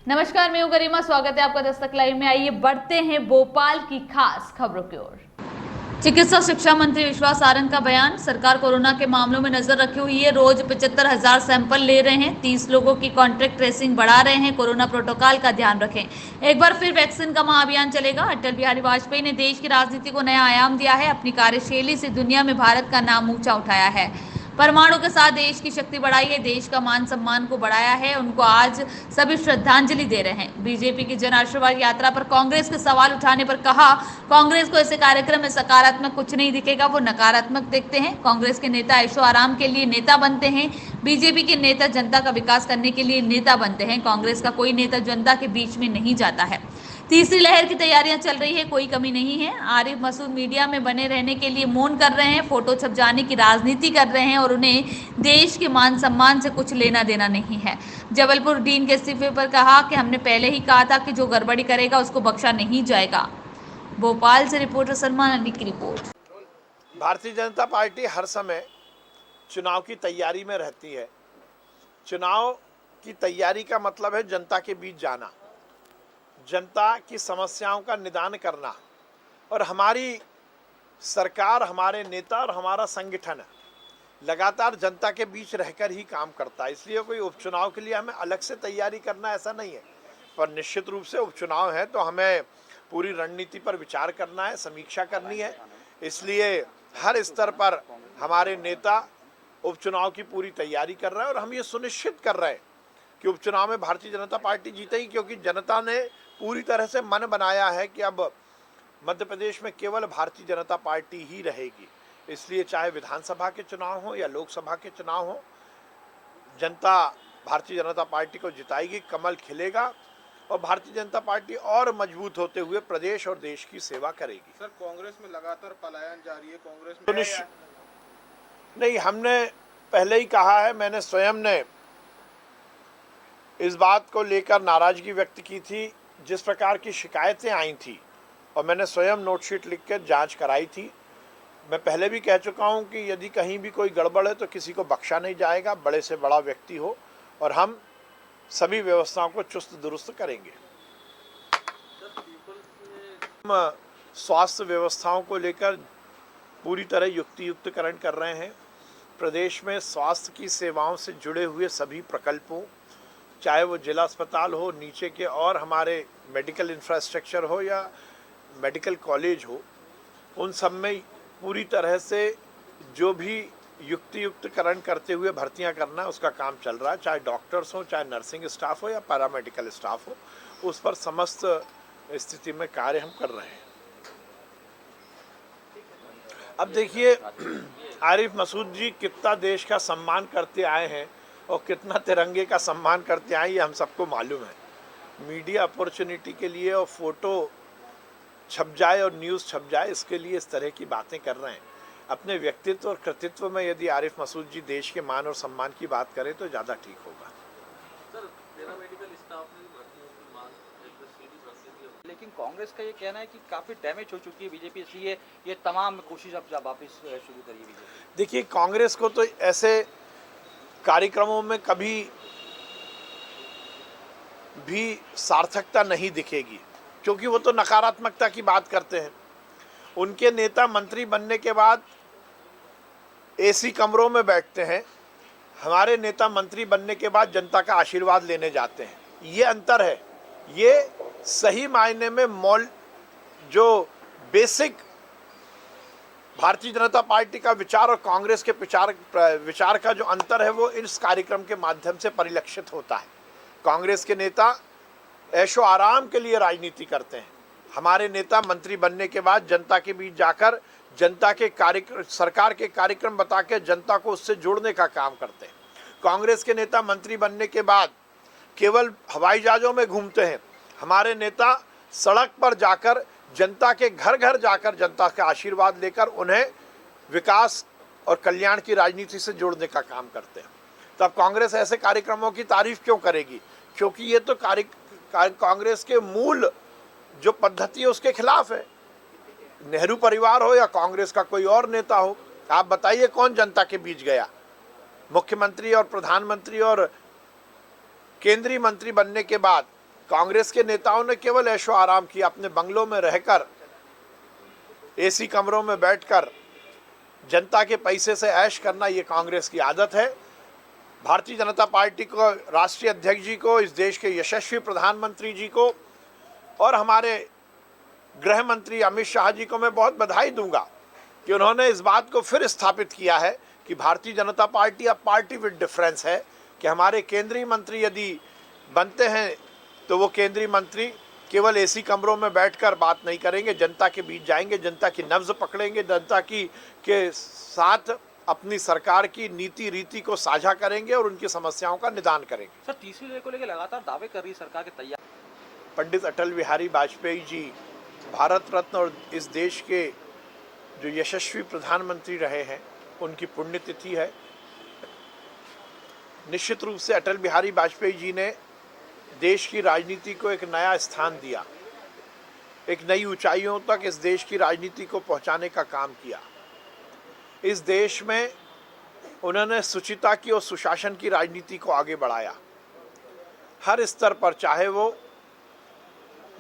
नमस्कार, मैं हूं गरिमा। स्वागत है आपका दस्तक लाइव में। आइए बढ़ते हैं भोपाल की खास खबरों की ओर। चिकित्सा शिक्षा मंत्री विश्वास सारंग का बयान। सरकार कोरोना के मामलों में नजर रखी हुई है। रोज 75,000 सैंपल ले रहे हैं। 30 लोगों की कॉन्ट्रैक्ट ट्रेसिंग बढ़ा रहे हैं। कोरोना प्रोटोकॉल का ध्यान रखें। एक बार फिर वैक्सीन का महाअभियान चलेगा। अटल बिहारी वाजपेयी ने देश की राजनीति को नया आयाम दिया है। अपनी कार्यशैली से दुनिया में भारत का नाम ऊंचा उठाया है। परमाणु के साथ देश की शक्ति बढ़ाई है। देश का मान सम्मान को बढ़ाया है। उनको आज सभी श्रद्धांजलि दे रहे हैं। बीजेपी की जन आशीर्वाद यात्रा पर कांग्रेस के सवाल उठाने पर कहा, कांग्रेस को ऐसे कार्यक्रम में सकारात्मक कुछ नहीं दिखेगा, वो नकारात्मक देखते हैं। कांग्रेस के नेता ऐशो आराम के लिए नेता बनते हैं। बीजेपी के नेता जनता का विकास करने के लिए नेता बनते हैं। कांग्रेस का कोई नेता जनता के बीच में नहीं जाता है। तीसरी लहर की तैयारियां चल रही है, कोई कमी नहीं है। आरिफ मसूद मीडिया में बने रहने के लिए मौन कर रहे हैं, फोटो छप जाने की राजनीति कर रहे हैं और उन्हें देश के मान सम्मान से कुछ लेना देना नहीं है। जबलपुर डीन के इस्तीफे पर कहा कि हमने पहले ही कहा था कि जो गड़बड़ी करेगा उसको बख्शा नहीं जाएगा। भोपाल से रिपोर्टर सलमान अली की रिपोर्ट। भारतीय जनता पार्टी हर समय चुनाव की तैयारी में रहती है। चुनाव की तैयारी का मतलब है जनता के बीच जाना, जनता की समस्याओं का निदान करना। और हमारी सरकार, हमारे नेता और हमारा संगठन लगातार जनता के बीच रहकर ही काम करता है। इसलिए कोई उपचुनाव के लिए हमें अलग से तैयारी करना ऐसा नहीं है, पर निश्चित रूप से उपचुनाव है तो हमें पूरी रणनीति पर विचार करना है, समीक्षा करनी है। इसलिए हर स्तर पर हमारे नेता उपचुनाव की पूरी तैयारी कर रहे हैं और हम ये सुनिश्चित कर रहे हैं कि उपचुनाव में भारतीय जनता पार्टी जीतेगी, क्योंकि जनता ने पूरी तरह से मन बनाया है कि अब मध्य प्रदेश में केवल भारतीय जनता पार्टी ही रहेगी। इसलिए चाहे विधानसभा के चुनाव हो या लोकसभा के चुनाव हो, जनता भारतीय जनता पार्टी को जिताएगी, कमल खिलेगा और भारतीय जनता पार्टी और मजबूत होते हुए प्रदेश और देश की सेवा करेगी। सर, कांग्रेस में लगातार पलायन जारी है। कांग्रेस में नहीं, हमने पहले ही कहा है, मैंने स्वयं ने इस बात को लेकर नाराजगी व्यक्त की थी। जिस प्रकार की शिकायतें आई थी और मैंने स्वयं नोटशीट लिख कर जांच कराई थी, मैं पहले भी कह चुका हूं कि यदि कहीं भी कोई गड़बड़ है तो किसी को बख्शा नहीं जाएगा, बड़े से बड़ा व्यक्ति हो, और हम सभी व्यवस्थाओं को चुस्त दुरुस्त करेंगे। हम स्वास्थ्य व्यवस्थाओं को लेकर पूरी तरह युक्तियुक्तकरण कर रहे हैं। प्रदेश में स्वास्थ्य की सेवाओं से जुड़े हुए सभी प्रकल्पों, चाहे वो जिला अस्पताल हो, नीचे के और हमारे मेडिकल इंफ्रास्ट्रक्चर हो या मेडिकल कॉलेज हो, उन सब में पूरी तरह से जो भी युक्तियुक्तकरण करते हुए भर्तियां करना है उसका काम चल रहा है। चाहे डॉक्टर्स हो, चाहे नर्सिंग स्टाफ हो या पैरामेडिकल स्टाफ हो, उस पर समस्त स्थिति में कार्य हम कर रहे हैं। अब देखिए, आरिफ मसूद जी कितना देश का सम्मान करते आए हैं और कितना तिरंगे का सम्मान करते आए, ये हम सबको मालूम है। मीडिया अपॉर्चुनिटी के लिए और फोटो छप जाए और न्यूज़ छप जाए, इसके लिए इस तरह की बातें कर रहे हैं। अपने व्यक्तित्व और कृतित्व में यदि आरिफ मसूद जी देश के मान और सम्मान की बात करें तो ज़्यादा ठीक होगा। लेकिन कांग्रेस का ये कहना है कि काफ़ी डैमेज हो चुकी है बीजेपी, इसलिए ये तमाम कोशिश अब वापस शुरू करिए बीजेपी। देखिए, कांग्रेस को तो ऐसे कार्यक्रमों में कभी भी सार्थकता नहीं दिखेगी, क्योंकि वो तो नकारात्मकता की बात करते हैं। उनके नेता मंत्री बनने के बाद एसी कमरों में बैठते हैं, हमारे नेता मंत्री बनने के बाद जनता का आशीर्वाद लेने जाते हैं। ये अंतर है। ये सही मायने में जो बेसिक भारतीय जनता पार्टी का विचार और कांग्रेस के विचार का जो अंतर है वो इस कार्यक्रम के माध्यम से परिलक्षित होता है। कांग्रेस के नेता ऐशो आराम के लिए राजनीति करते हैं, हमारे नेता मंत्री बनने के बाद जनता के बीच जाकर जनता के सरकार के कार्यक्रम बता के जनता को उससे जोड़ने का काम करते हैं। कांग्रेस के नेता मंत्री बनने के बाद केवल हवाई जहाज़ों में घूमते हैं, हमारे नेता सड़क पर जाकर जनता के घर घर जाकर जनता का आशीर्वाद लेकर उन्हें विकास और कल्याण की राजनीति से जोड़ने का काम करते हैं। तब कांग्रेस ऐसे कार्यक्रमों की तारीफ क्यों करेगी? क्योंकि ये तो कांग्रेस के मूल जो पद्धति है उसके खिलाफ है। नेहरू परिवार हो या कांग्रेस का कोई और नेता हो, आप बताइए कौन जनता के बीच गया? मुख्यमंत्री और प्रधानमंत्री और केंद्रीय मंत्री बनने के बाद कांग्रेस के नेताओं ने केवल ऐशो आराम किया, अपने बंगलों में रहकर, एसी कमरों में बैठकर जनता के पैसे से ऐश करना, ये कांग्रेस की आदत है। भारतीय जनता पार्टी को, राष्ट्रीय अध्यक्ष जी को, इस देश के यशस्वी प्रधानमंत्री जी को और हमारे गृह मंत्री अमित शाह जी को मैं बहुत बधाई दूंगा कि उन्होंने इस बात को फिर स्थापित किया है कि भारतीय जनता पार्टी अब पार्टी विद डिफरेंस है, कि हमारे केंद्रीय मंत्री यदि बनते हैं तो वो केंद्रीय मंत्री केवल एसी कमरों में बैठकर बात नहीं करेंगे, जनता के बीच जाएंगे, जनता की नब्ज पकड़ेंगे, जनता के साथ अपनी सरकार की नीति रीति को साझा करेंगे और उनकी समस्याओं का निदान करेंगे। सर, तीसरी लहर को लेकर लगातार दावे कर रही सरकार के तैयार। पंडित अटल बिहारी वाजपेयी जी भारत रत्न और इस देश के जो यशस्वी प्रधानमंत्री रहे हैं, उनकी पुण्यतिथि है। निश्चित रूप से अटल बिहारी वाजपेयी जी ने देश की राजनीति को एक नया स्थान दिया, एक नई ऊंचाइयों तक इस देश की राजनीति को पहुंचाने का काम किया। इस देश में उन्होंने शुचिता की और सुशासन की राजनीति को आगे बढ़ाया। हर स्तर पर, चाहे वो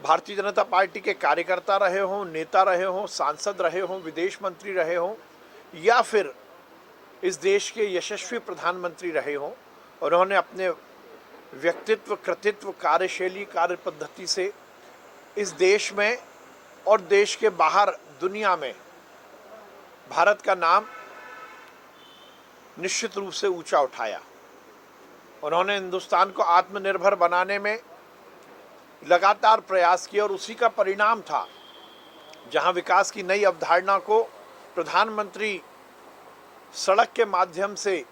भारतीय जनता पार्टी के कार्यकर्ता रहे हों, नेता रहे हों, सांसद रहे हों, विदेश मंत्री रहे हों, या फिर इस देश के यशस्वी प्रधानमंत्री रहे हों, उन्होंने अपने व्यक्तित्व, कृतित्व, कार्यशैली, कार्य पद्धति से इस देश में और देश के बाहर दुनिया में भारत का नाम निश्चित रूप से ऊंचा उठाया। उन्होंने हिंदुस्तान को आत्मनिर्भर बनाने में लगातार प्रयास किए और उसी का परिणाम था, जहां विकास की नई अवधारणा को प्रधानमंत्री सड़क के माध्यम से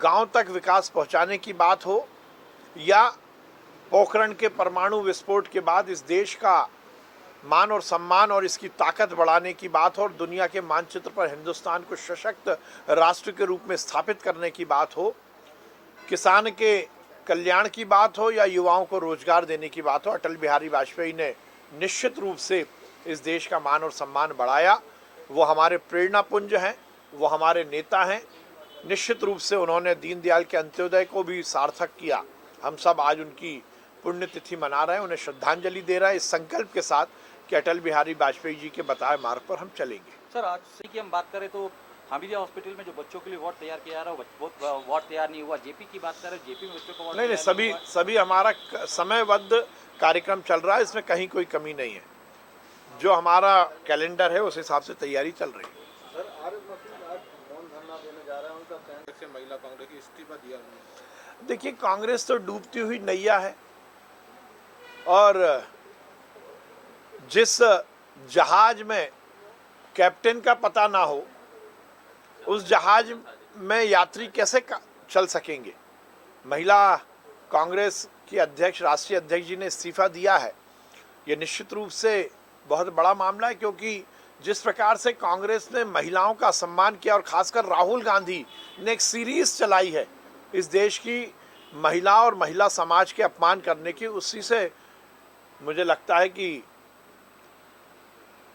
गांव तक विकास पहुंचाने की बात हो, या पोखरण के परमाणु विस्फोट के बाद इस देश का मान और सम्मान और इसकी ताकत बढ़ाने की बात हो और दुनिया के मानचित्र पर हिंदुस्तान को सशक्त राष्ट्र के रूप में स्थापित करने की बात हो, किसान के कल्याण की बात हो या युवाओं को रोजगार देने की बात हो, अटल बिहारी वाजपेयी ने निश्चित रूप से इस देश का मान और सम्मान बढ़ाया। वो हमारे प्रेरणापुंज हैं, वो हमारे नेता हैं। निश्चित रूप से उन्होंने दीनदयाल के अंत्योदय को भी सार्थक किया। हम सब आज उनकी पुण्यतिथि मना रहे हैं, उन्हें श्रद्धांजलि दे रहे हैं, इस संकल्प के साथ कि अटल बिहारी वाजपेयी जी के बताए मार्ग पर हम चलेंगे। सर, आज से की हम बात करें तो हामिदिया हॉस्पिटल में जो बच्चों के लिए वार्ड तैयार किया जा रहा है, वो वार्ड तैयार नहीं हुआ। जेपी की बात करें, जेपी में बच्चों को वार्ड नहीं, सभी हमारा समयबद्ध कार्यक्रम चल रहा है, इसमें कहीं कोई कमी नहीं है। जो हमारा कैलेंडर है उस हिसाब से तैयारी चल रही है। सर, आरिफ मसूद आज मौन धरना देने जा रहे हैं, उनका कहना है महिला कांग्रेस की इस्तीफा दिया उन्होंने। देखिए, कांग्रेस तो डूबती हुई नैया है और जिस जहाज में कैप्टन का पता ना हो, उस जहाज में यात्री कैसे चल सकेंगे। महिला कांग्रेस की अध्यक्ष, राष्ट्रीय अध्यक्ष जी ने इस्तीफा दिया है, ये निश्चित रूप से बहुत बड़ा मामला है, क्योंकि जिस प्रकार से कांग्रेस ने महिलाओं का सम्मान किया और खासकर राहुल गांधी ने एक सीरीज चलाई है इस देश की महिला और महिला समाज के अपमान करने की, उसी से मुझे लगता है कि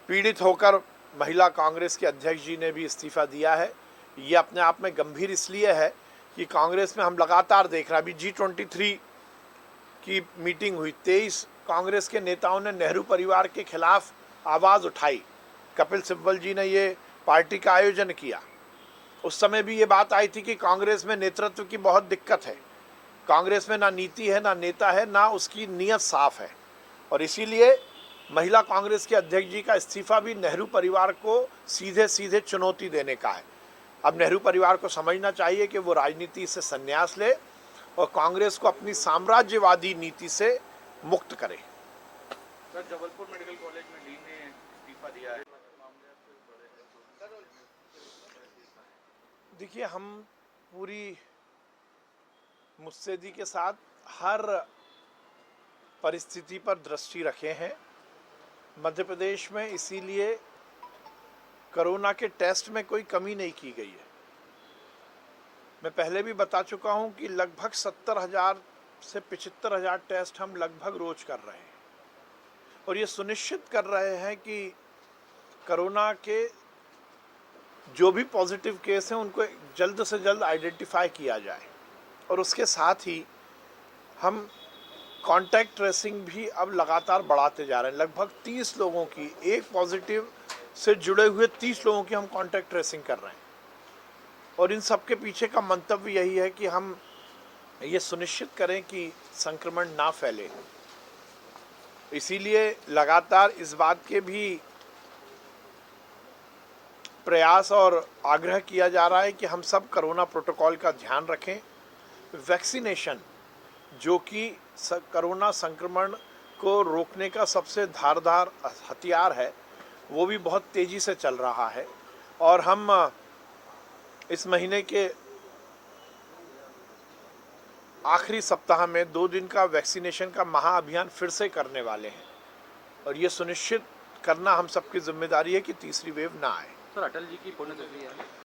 पीड़ित होकर महिला कांग्रेस के अध्यक्ष जी ने भी इस्तीफा दिया है। ये अपने आप में गंभीर इसलिए है कि कांग्रेस में हम लगातार देख रहे हैं, अभी G23 की मीटिंग हुई, 23 कांग्रेस के नेताओं ने नेहरू परिवार के खिलाफ आवाज़ उठाई। कपिल सिब्बल जी ने ये पार्टी का आयोजन किया। उस समय भी ये बात आई थी कि कांग्रेस में नेतृत्व की बहुत दिक्कत है, कांग्रेस में ना नीति है, ना नेता है, ना उसकी नीयत साफ है। और इसीलिए महिला कांग्रेस के अध्यक्ष जी का इस्तीफा भी नेहरू परिवार को सीधे सीधे चुनौती देने का है। अब नेहरू परिवार को समझना चाहिए कि वो राजनीति से संन्यास ले और कांग्रेस को अपनी साम्राज्यवादी नीति से मुक्त करे। सर, जबलपुर मेडिकल कॉलेज में डीन ने इस्तीफा दिया है। देखिए, हम पूरी मुस्तैदी के साथ हर परिस्थिति पर दृष्टि रखे हैं। मध्य प्रदेश में इसीलिए कोरोना के टेस्ट में कोई कमी नहीं की गई है। मैं पहले भी बता चुका हूं कि लगभग 70,000 से 75,000 टेस्ट हम लगभग रोज कर रहे हैं और ये सुनिश्चित कर रहे हैं कि कोरोना के जो भी पॉजिटिव केस हैं उनको जल्द से जल्द आइडेंटिफाई किया जाए। और उसके साथ ही हम कांटेक्ट ट्रेसिंग भी अब लगातार बढ़ाते जा रहे हैं। लगभग 30 लोगों की, एक पॉजिटिव से जुड़े हुए 30 लोगों की हम कांटेक्ट ट्रेसिंग कर रहे हैं। और इन सब के पीछे का मंतव्य यही है कि हम ये सुनिश्चित करें कि संक्रमण ना फैले। इसीलिए लगातार इस बात के भी प्रयास और आग्रह किया जा रहा है कि हम सब कोरोना प्रोटोकॉल का ध्यान रखें। वैक्सीनेशन, जो कि कोरोना संक्रमण को रोकने का सबसे धारदार हथियार है, वो भी बहुत तेज़ी से चल रहा है। और हम इस महीने के आखिरी सप्ताह में 2 दिन का वैक्सीनेशन का महाअभियान फिर से करने वाले हैं। और ये सुनिश्चित करना हम सबकी जिम्मेदारी है कि तीसरी वेव ना आए। सर, अटल जी की पुण्यतिथि है।